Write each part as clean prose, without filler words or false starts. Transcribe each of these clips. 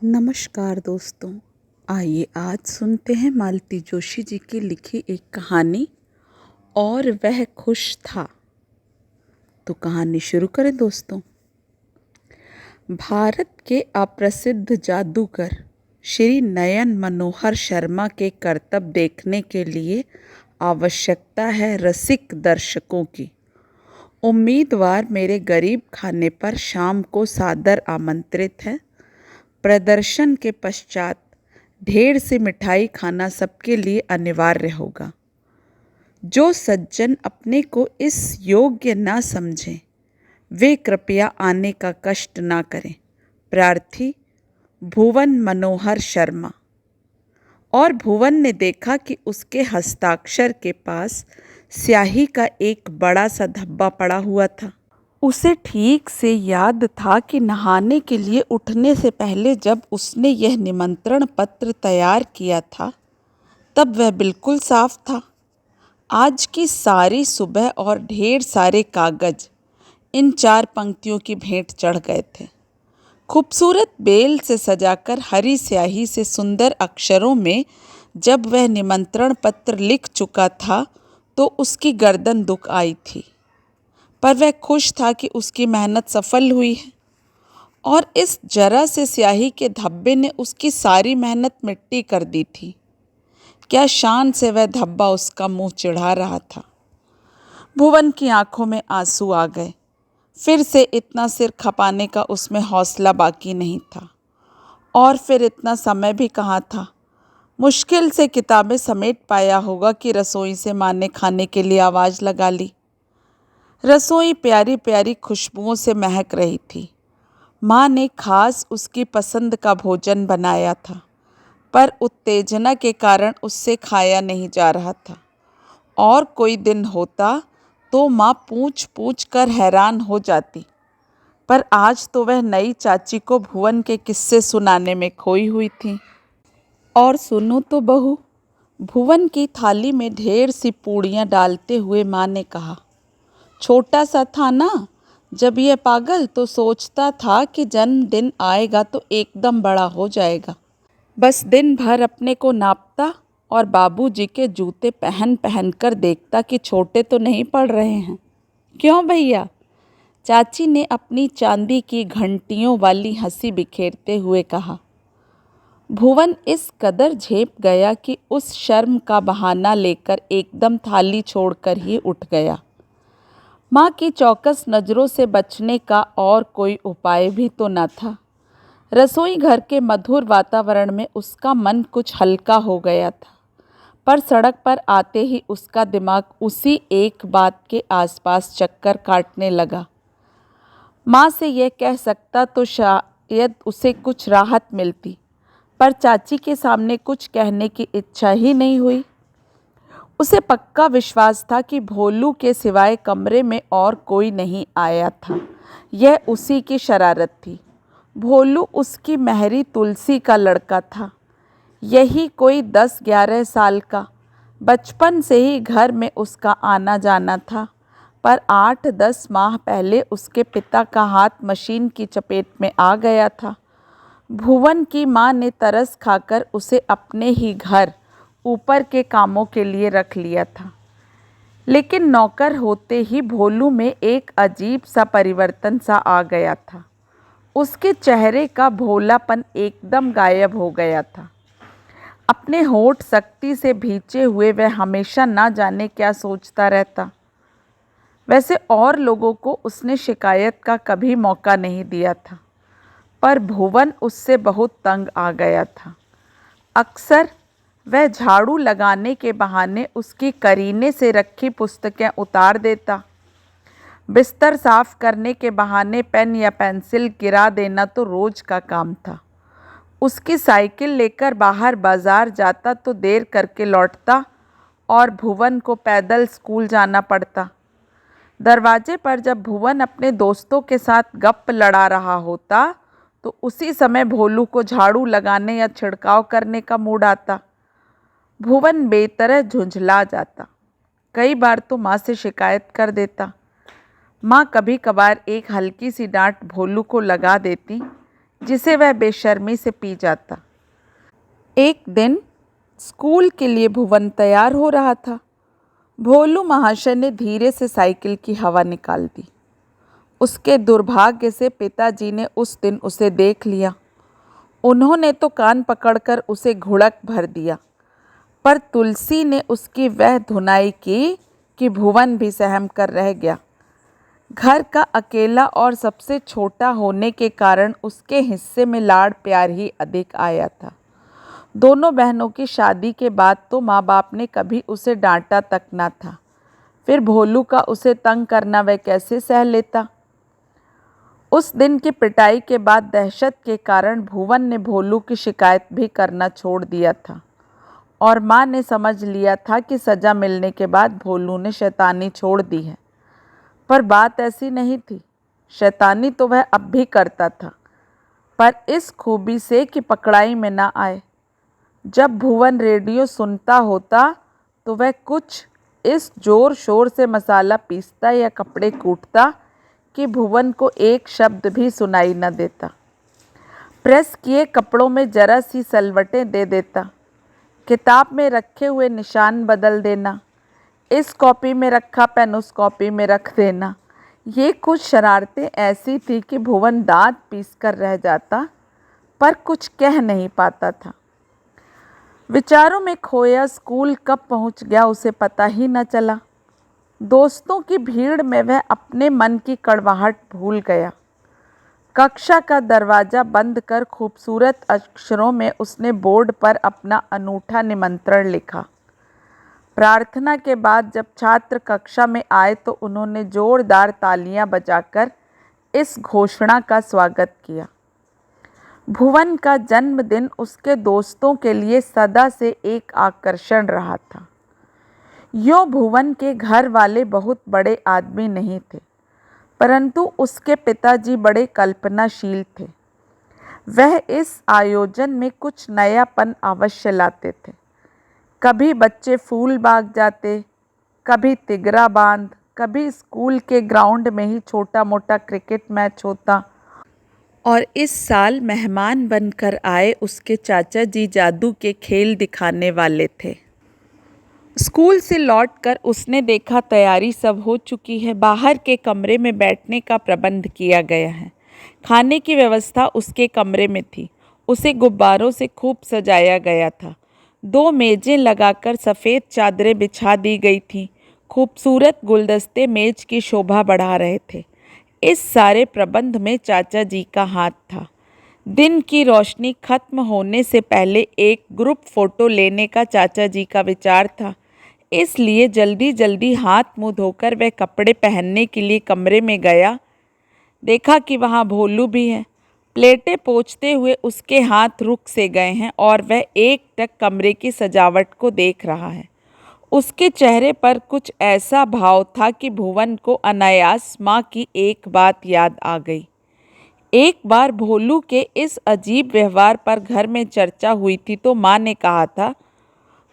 नमस्कार दोस्तों। आइए आज सुनते हैं मालती जोशी जी की लिखी एक कहानी, और वह खुश था। तो कहानी शुरू करें दोस्तों। भारत के अप्रसिद्ध जादूगर श्री नयन मनोहर शर्मा के करतब देखने के लिए आवश्यकता है रसिक दर्शकों की। उम्मीदवार मेरे गरीब खाने पर शाम को सादर आमंत्रित हैं। प्रदर्शन के पश्चात ढेर सी मिठाई खाना सबके लिए अनिवार्य होगा। जो सज्जन अपने को इस योग्य ना समझें वे कृपया आने का कष्ट ना करें। प्रार्थी भुवन मनोहर शर्मा। और भुवन ने देखा कि उसके हस्ताक्षर के पास स्याही का एक बड़ा सा धब्बा पड़ा हुआ था। उसे ठीक से याद था कि नहाने के लिए उठने से पहले जब उसने यह निमंत्रण पत्र तैयार किया था तब वह बिल्कुल साफ था। आज की सारी सुबह और ढेर सारे कागज इन 4 पंक्तियों की भेंट चढ़ गए थे। खूबसूरत बेल से सजाकर हरी स्याही से सुंदर अक्षरों में जब वह निमंत्रण पत्र लिख चुका था तो उसकी गर्दन दुख आई थी, पर वह खुश था कि उसकी मेहनत सफल हुई है। और इस जरा से स्याही के धब्बे ने उसकी सारी मेहनत मिट्टी कर दी थी। क्या शान से वह धब्बा उसका मुंह चिढ़ा रहा था। भुवन की आंखों में आंसू आ गए। फिर से इतना सिर खपाने का उसमें हौसला बाकी नहीं था। और फिर इतना समय भी कहाँ था। मुश्किल से किताबें समेट पाया होगा कि रसोई से माँ ने खाने के लिए आवाज़ लगा ली। रसोई प्यारी प्यारी खुशबुओं से महक रही थी। माँ ने खास उसकी पसंद का भोजन बनाया था, पर उत्तेजना के कारण उससे खाया नहीं जा रहा था। और कोई दिन होता तो माँ पूछ पूछ कर हैरान हो जाती, पर आज तो वह नई चाची को भुवन के किस्से सुनाने में खोई हुई थी। और सुनो तो बहू, भुवन की थाली में ढेर सी पूड़ियाँ डालते हुए माँ ने कहा, छोटा सा था ना जब यह पागल, तो सोचता था कि जन्मदिन आएगा तो एकदम बड़ा हो जाएगा। बस दिन भर अपने को नापता और बाबूजी के जूते पहन पहन कर देखता कि छोटे तो नहीं पड़ रहे हैं। क्यों भैया? चाची ने अपनी चांदी की घंटियों वाली हंसी बिखेरते हुए कहा। भुवन इस कदर झेप गया कि उस शर्म का बहाना लेकर एकदम थाली छोड़कर ही उठ गया। माँ की चौकस नज़रों से बचने का और कोई उपाय भी तो न था। रसोई घर के मधुर वातावरण में उसका मन कुछ हल्का हो गया था, पर सड़क पर आते ही उसका दिमाग उसी एक बात के आसपास चक्कर काटने लगा। माँ से यह कह सकता तो शायद उसे कुछ राहत मिलती, पर चाची के सामने कुछ कहने की इच्छा ही नहीं हुई। उसे पक्का विश्वास था कि भोलू के सिवाय कमरे में और कोई नहीं आया था। यह उसी की शरारत थी। भोलू उसकी महरी तुलसी का लड़का था। यही कोई 10-11 साल का। बचपन से ही घर में उसका आना जाना था, पर 8-10 माह पहले उसके पिता का हाथ मशीन की चपेट में आ गया था। भुवन की माँ ने तरस खाकर उसे अपने ही घर ऊपर के कामों के लिए रख लिया था। लेकिन नौकर होते ही भोलू में एक अजीब सा परिवर्तन सा आ गया था। उसके चेहरे का भोलापन एकदम गायब हो गया था। अपने होठ सख्ती से भींचे हुए वह हमेशा ना जाने क्या सोचता रहता। वैसे और लोगों को उसने शिकायत का कभी मौका नहीं दिया था, पर भुवन उससे बहुत तंग आ गया था। अक्सर वह झाड़ू लगाने के बहाने उसकी करीने से रखी पुस्तकें उतार देता। बिस्तर साफ करने के बहाने पेन या पेंसिल गिरा देना तो रोज का काम था। उसकी साइकिल लेकर बाहर बाजार जाता तो देर करके लौटता और भुवन को पैदल स्कूल जाना पड़ता। दरवाजे पर जब भुवन अपने दोस्तों के साथ गप लड़ा रहा होता तो उसी समय भोलू को झाड़ू लगाने या छिड़काव करने का मूड आता। भुवन बेतरह झुंझला जाता। कई बार तो माँ से शिकायत कर देता। माँ कभी कभार एक हल्की सी डांट भोलू को लगा देती जिसे वह बेशर्मी से पी जाता। एक दिन स्कूल के लिए भुवन तैयार हो रहा था। भोलू महाशय ने धीरे से साइकिल की हवा निकाल दी। उसके दुर्भाग्य से पिताजी ने उस दिन उसे देख लिया। उन्होंने तो कान पकड़कर उसे घुड़क भर दिया, पर तुलसी ने उसकी वह धुनाई की कि भुवन भी सहम कर रह गया। घर का अकेला और सबसे छोटा होने के कारण उसके हिस्से में लाड़ प्यार ही अधिक आया था। दोनों बहनों की शादी के बाद तो माँ बाप ने कभी उसे डांटा तक ना था, फिर भोलू का उसे तंग करना वह कैसे सह लेता। उस दिन की पिटाई के बाद दहशत के कारण भुवन ने भोलू की शिकायत भी करना छोड़ दिया था और माँ ने समझ लिया था कि सज़ा मिलने के बाद भोलू ने शैतानी छोड़ दी है। पर बात ऐसी नहीं थी। शैतानी तो वह अब भी करता था, पर इस खूबी से कि पकड़ाई में ना आए। जब भुवन रेडियो सुनता होता तो वह कुछ इस जोर शोर से मसाला पीसता या कपड़े कूटता कि भुवन को एक शब्द भी सुनाई न देता। प्रेस किए कपड़ों में जरा सी सलवटें दे देता, किताब में रखे हुए निशान बदल देना, इस कॉपी में रखा पेन उस कॉपी में रख देना। ये कुछ शरारतें ऐसी थी कि भुवन दांत पीस कर रह जाता, पर कुछ कह नहीं पाता था। विचारों में खोया स्कूल कब पहुंच गया उसे पता ही न चला। दोस्तों की भीड़ में वह अपने मन की कड़वाहट भूल गया। कक्षा का दरवाज़ा बंद कर खूबसूरत अक्षरों में उसने बोर्ड पर अपना अनूठा निमंत्रण लिखा। प्रार्थना के बाद जब छात्र कक्षा में आए तो उन्होंने जोरदार तालियां बजाकर इस घोषणा का स्वागत किया। भुवन का जन्मदिन उसके दोस्तों के लिए सदा से एक आकर्षण रहा था। यूँ भुवन के घर वाले बहुत बड़े आदमी नहीं थे, परंतु उसके पिताजी बड़े कल्पनाशील थे। वह इस आयोजन में कुछ नयापन अवश्य लाते थे। कभी बच्चे फूल बाग जाते, कभी तिगरा बांध, कभी स्कूल के ग्राउंड में ही छोटा मोटा क्रिकेट मैच होता। और इस साल मेहमान बनकर आए उसके चाचा जी जादू के खेल दिखाने वाले थे। स्कूल से लौटकर उसने देखा तैयारी सब हो चुकी है। बाहर के कमरे में बैठने का प्रबंध किया गया है। खाने की व्यवस्था उसके कमरे में थी। उसे गुब्बारों से खूब सजाया गया था। 2 मेज़ें लगाकर सफ़ेद चादरें बिछा दी गई थीं। खूबसूरत गुलदस्ते मेज़ की शोभा बढ़ा रहे थे। इस सारे प्रबंध में चाचा जी का हाथ था। दिन की रोशनी खत्म होने से पहले एक ग्रुप फ़ोटो लेने का चाचा जी का विचार था। इसलिए जल्दी जल्दी हाथ मुंह धोकर वह कपड़े पहनने के लिए कमरे में गया। देखा कि वहाँ भोलू भी है। प्लेटें पोंछते हुए उसके हाथ रुक से गए हैं और वह एकटक कमरे की सजावट को देख रहा है। उसके चेहरे पर कुछ ऐसा भाव था कि भुवन को अनायास माँ की एक बात याद आ गई। एक बार भोलू के इस अजीब व्यवहार पर घर में चर्चा हुई थी तो माँ ने कहा था,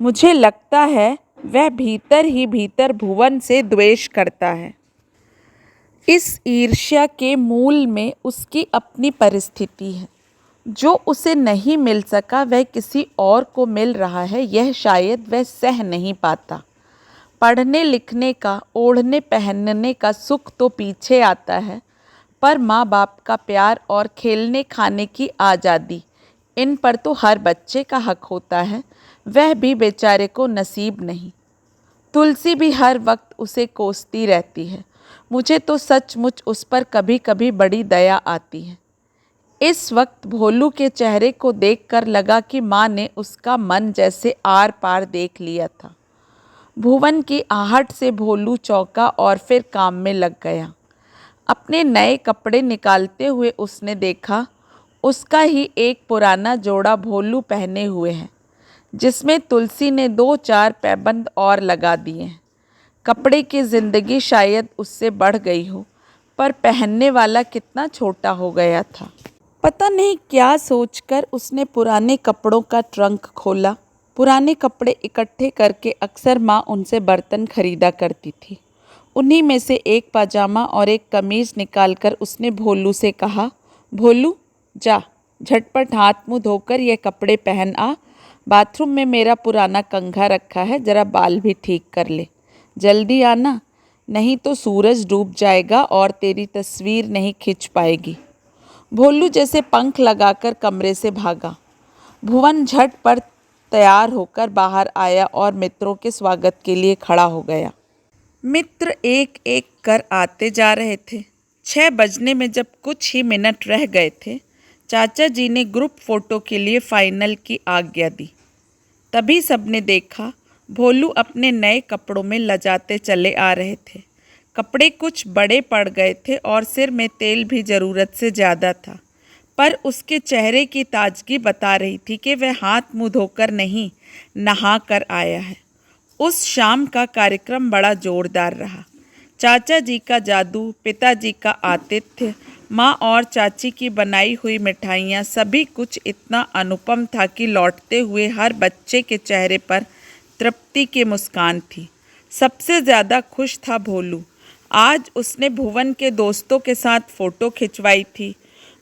मुझे लगता है वह भीतर ही भीतर भुवन से द्वेष करता है। इस ईर्ष्या के मूल में उसकी अपनी परिस्थिति है। जो उसे नहीं मिल सका वह किसी और को मिल रहा है, यह शायद वह सह नहीं पाता। पढ़ने लिखने का, ओढ़ने पहनने का सुख तो पीछे आता है, पर माँ बाप का प्यार और खेलने खाने की आज़ादी, इन पर तो हर बच्चे का हक होता है। वह भी बेचारे को नसीब नहीं। तुलसी भी हर वक्त उसे कोसती रहती है। मुझे तो सचमुच उस पर कभी कभी बड़ी दया आती है। इस वक्त भोलू के चेहरे को देखकर लगा कि माँ ने उसका मन जैसे आर पार देख लिया था। भुवन की आहट से भोलू चौंका और फिर काम में लग गया। अपने नए कपड़े निकालते हुए उसने देखा उसका ही एक पुराना जोड़ा भोलू पहने हुए है, जिसमें तुलसी ने 2-4 पैबंद और लगा दिए हैं। कपड़े की ज़िंदगी शायद उससे बढ़ गई हो, पर पहनने वाला कितना छोटा हो गया था। पता नहीं क्या सोचकर उसने पुराने कपड़ों का ट्रंक खोला। पुराने कपड़े इकट्ठे करके अक्सर माँ उनसे बर्तन खरीदा करती थी। उन्हीं में से एक पाजामा और एक कमीज़ निकालकर उसने भोलू से कहा, भोलू जा, झटपट हाथ मुंह धोकर ये कपड़े पहन आ। बाथरूम में मेरा पुराना कंघा रखा है, जरा बाल भी ठीक कर ले। जल्दी आना, नहीं तो सूरज डूब जाएगा और तेरी तस्वीर नहीं खिंच पाएगी। भोलू जैसे पंख लगाकर कमरे से भागा। भुवन झट पर तैयार होकर बाहर आया और मित्रों के स्वागत के लिए खड़ा हो गया। मित्र एक एक कर आते जा रहे थे। 6 बजने में जब कुछ ही मिनट रह गए थे, चाचा जी ने ग्रुप फोटो के लिए फाइनल की आज्ञा दी। तभी सबने देखा, भोलू अपने नए कपड़ों में लजाते चले आ रहे थे। कपड़े कुछ बड़े पड़ गए थे और सिर में तेल भी ज़रूरत से ज़्यादा था, पर उसके चेहरे की ताजगी बता रही थी कि वह हाथ मुंह धोकर नहीं, नहा कर आया है। उस शाम का कार्यक्रम बड़ा जोरदार रहा। चाचा जी का जादू, पिताजी का आतिथ्य, माँ और चाची की बनाई हुई मिठाइयाँ, सभी कुछ इतना अनुपम था कि लौटते हुए हर बच्चे के चेहरे पर तृप्ति की मुस्कान थी। सबसे ज़्यादा खुश था भोलू। आज उसने भुवन के दोस्तों के साथ फ़ोटो खिंचवाई थी।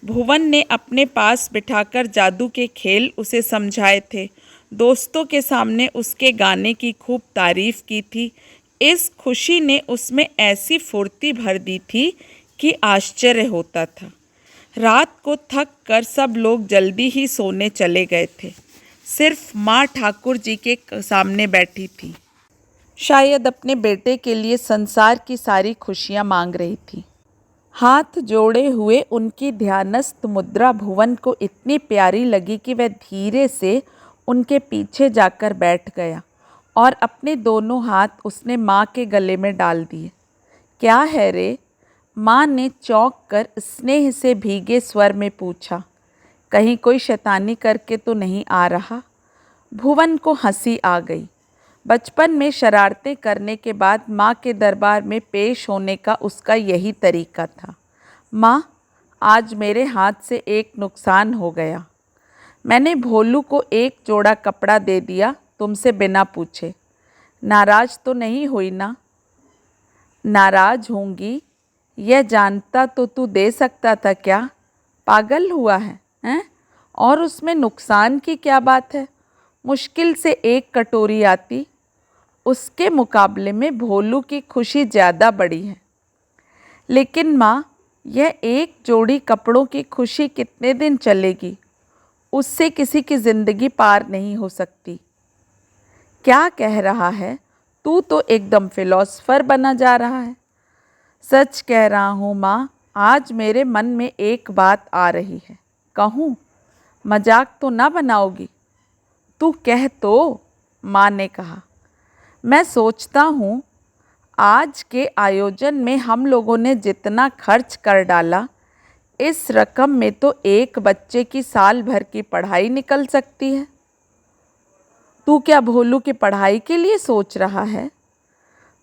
भुवन ने अपने पास बिठाकर जादू के खेल उसे समझाए थे। दोस्तों के सामने उसके गाने की खूब तारीफ की थी। इस खुशी ने उसमें ऐसी फुर्ती भर दी थी कि आश्चर्य होता था। रात को थक कर सब लोग जल्दी ही सोने चले गए थे। सिर्फ माँ ठाकुर जी के सामने बैठी थी, शायद अपने बेटे के लिए संसार की सारी खुशियाँ मांग रही थी। हाथ जोड़े हुए उनकी ध्यानस्थ मुद्रा भुवन को इतनी प्यारी लगी कि वह धीरे से उनके पीछे जाकर बैठ गया और अपने दोनों हाथ उसने माँ के गले में डाल दिए। क्या है रे? माँ ने चौंक कर स्नेह से भीगे स्वर में पूछा। कहीं कोई शैतानी करके तो नहीं आ रहा? भुवन को हंसी आ गई। बचपन में शरारतें करने के बाद माँ के दरबार में पेश होने का उसका यही तरीका था। माँ, आज मेरे हाथ से एक नुकसान हो गया। मैंने भोलू को एक जोड़ा कपड़ा दे दिया तुमसे बिना पूछे। नाराज तो नहीं हुई ना? नाराज होंगी, यह जानता तो तू दे सकता था क्या? पागल हुआ है, हैं? और उसमें नुकसान की क्या बात है? मुश्किल से एक कटोरी आती। उसके मुकाबले में भोलू की खुशी ज़्यादा बड़ी है। लेकिन माँ, यह एक जोड़ी कपड़ों की खुशी कितने दिन चलेगी? उससे किसी की ज़िंदगी पार नहीं हो सकती। क्या कह रहा है? तू तो एकदम फिलॉसफर बना जा रहा है। सच कह रहा हूँ माँ, आज मेरे मन में एक बात आ रही है। कहूँ? मजाक तो ना बनाओगी? तू कह तो, माँ ने कहा। मैं सोचता हूँ आज के आयोजन में हम लोगों ने जितना खर्च कर डाला, इस रकम में तो एक बच्चे की साल भर की पढ़ाई निकल सकती है। तू क्या भोलू की पढ़ाई के लिए सोच रहा है?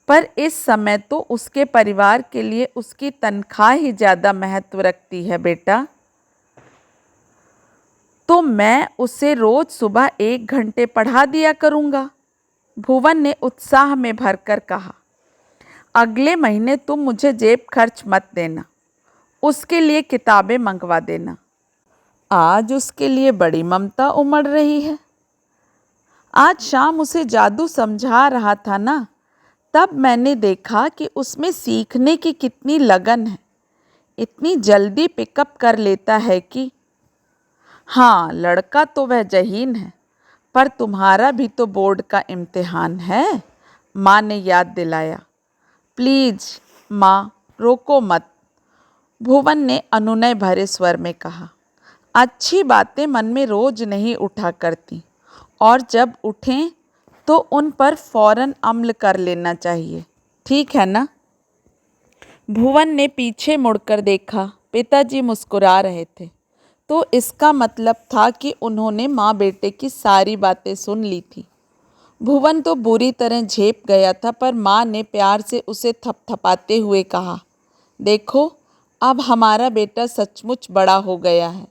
पर इस समय तो उसके परिवार के लिए उसकी तनख्वाह ही ज़्यादा महत्व रखती है बेटा। तो मैं उसे रोज़ सुबह 1 घंटे पढ़ा दिया करूँगा, भुवन ने उत्साह में भरकर कहा। अगले महीने तुम मुझे जेब खर्च मत देना, उसके लिए किताबें मंगवा देना। आज उसके लिए बड़ी ममता उमड़ रही है। आज शाम उसे जादू समझा रहा था ना, तब मैंने देखा कि उसमें सीखने की कितनी लगन है। इतनी जल्दी पिकअप कर लेता है कि। हाँ, लड़का तो वह जहीन है, पर तुम्हारा भी तो बोर्ड का इम्तिहान है, माँ ने याद दिलाया। प्लीज़ माँ, रोको मत, भुवन ने अनुनय भरे स्वर में कहा। अच्छी बातें मन में रोज नहीं उठा करती, और जब उठें तो उन पर फौरन अमल कर लेना चाहिए, ठीक है ना? भुवन ने पीछे मुड़कर देखा। पिताजी मुस्कुरा रहे थे, तो इसका मतलब था कि उन्होंने माँ बेटे की सारी बातें सुन ली थी। भुवन तो बुरी तरह झेप गया था, पर माँ ने प्यार से उसे थपथपाते हुए कहा, देखो, अब हमारा बेटा सचमुच बड़ा हो गया है।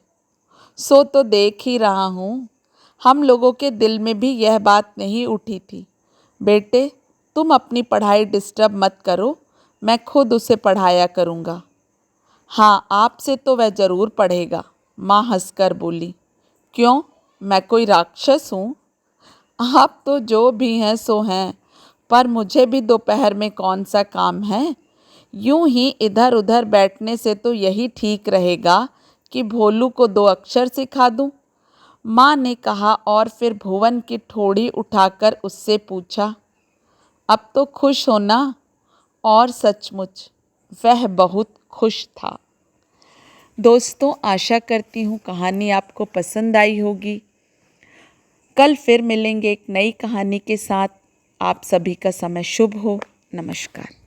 सो तो देख ही रहा हूँ, हम लोगों के दिल में भी यह बात नहीं उठी थी। बेटे, तुम अपनी पढ़ाई डिस्टर्ब मत करो, मैं खुद उसे पढ़ाया करूँगा। हाँ, आपसे तो वह ज़रूर पढ़ेगा, माँ हंसकर बोली, क्यों, मैं कोई राक्षस हूँ? आप तो जो भी हैं सो हैं, पर मुझे भी दोपहर में कौन सा काम है? यूं ही इधर उधर बैठने से तो यही ठीक रहेगा कि भोलू को 2 अक्षर सिखा दूं। माँ ने कहा और फिर भुवन की ठोड़ी उठाकर उससे पूछा, अब तो खुश हो ना? और सचमुच वह बहुत खुश था। दोस्तों, आशा करती हूँ कहानी आपको पसंद आई होगी। कल फिर मिलेंगे एक नई कहानी के साथ। आप सभी का समय शुभ हो। नमस्कार।